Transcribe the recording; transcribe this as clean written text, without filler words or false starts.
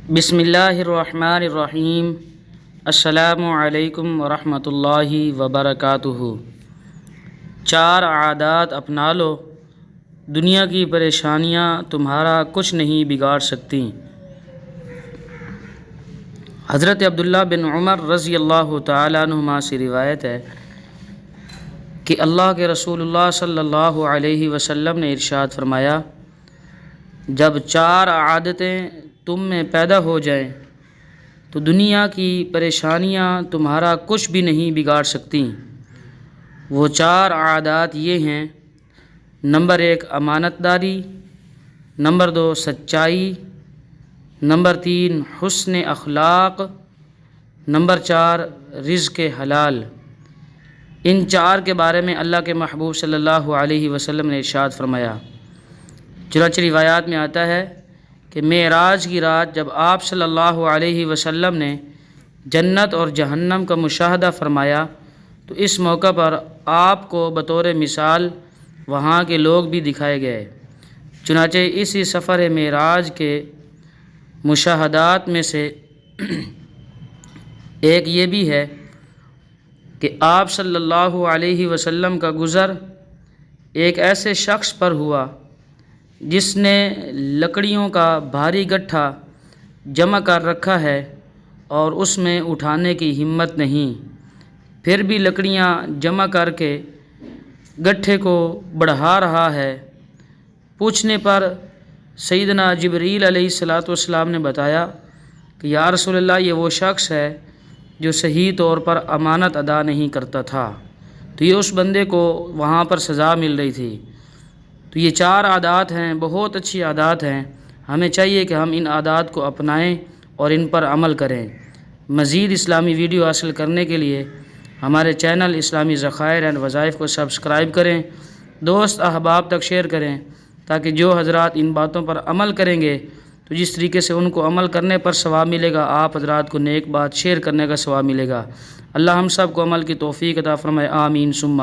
بسم اللہ الرحمن الرحیم۔ السلام علیکم ورحمۃ اللہ وبرکاتہ۔ 4 عادات اپنا لو، دنیا کی پریشانیاں تمہارا کچھ نہیں بگاڑ سکتی۔ حضرت عبداللہ بن عمر رضی اللہ تعالیٰ عنہما سے روایت ہے کہ اللہ کے رسول اللہ صلی اللہ علیہ وسلم نے ارشاد فرمایا، جب 4 عادتیں تم میں پیدا ہو جائیں تو دنیا کی پریشانیاں تمہارا کچھ بھی نہیں بگاڑ سکتی۔ وہ 4 عادات یہ ہیں: نمبر 1 امانت داری، نمبر 2 سچائی، نمبر 3 حسن اخلاق، نمبر 4 رزق حلال۔ ان 4 کے بارے میں اللہ کے محبوب صلی اللہ علیہ وسلم نے ارشاد فرمایا۔ چنانچہ روایات میں آتا ہے کہ معراج کی رات جب آپ صلی اللہ علیہ وسلم نے جنت اور جہنم کا مشاہدہ فرمایا تو اس موقع پر آپ کو بطور مثال وہاں کے لوگ بھی دکھائے گئے۔ چنانچہ اسی سفر معراج کے مشاہدات میں سے ایک یہ بھی ہے کہ آپ صلی اللہ علیہ وسلم کا گزر ایک ایسے شخص پر ہوا جس نے لکڑیوں کا بھاری گٹھا جمع کر رکھا ہے اور اس میں اٹھانے کی ہمت نہیں، پھر بھی لکڑیاں جمع کر کے گٹھے کو بڑھا رہا ہے۔ پوچھنے پر سیدنا جبریل علیہ السلام نے بتایا کہ یا رسول اللہ، یہ وہ شخص ہے جو صحیح طور پر امانت ادا نہیں کرتا تھا، تو یہ اس بندے کو وہاں پر سزا مل رہی تھی۔ تو یہ 4 عادات ہیں، بہت اچھی عادات ہیں، ہمیں چاہیے کہ ہم ان عادات کو اپنائیں اور ان پر عمل کریں۔ مزید اسلامی ویڈیو حاصل کرنے کے لیے ہمارے چینل اسلامی ذخائر اینڈ وظائف کو سبسکرائب کریں، دوست احباب تک شیئر کریں، تاکہ جو حضرات ان باتوں پر عمل کریں گے تو جس طریقے سے ان کو عمل کرنے پر ثواب ملے گا، آپ حضرات کو نیک بات شیئر کرنے کا ثواب ملے گا۔ اللہ ہم سب کو عمل کی توفیق عطا فرمائے، آمین ثم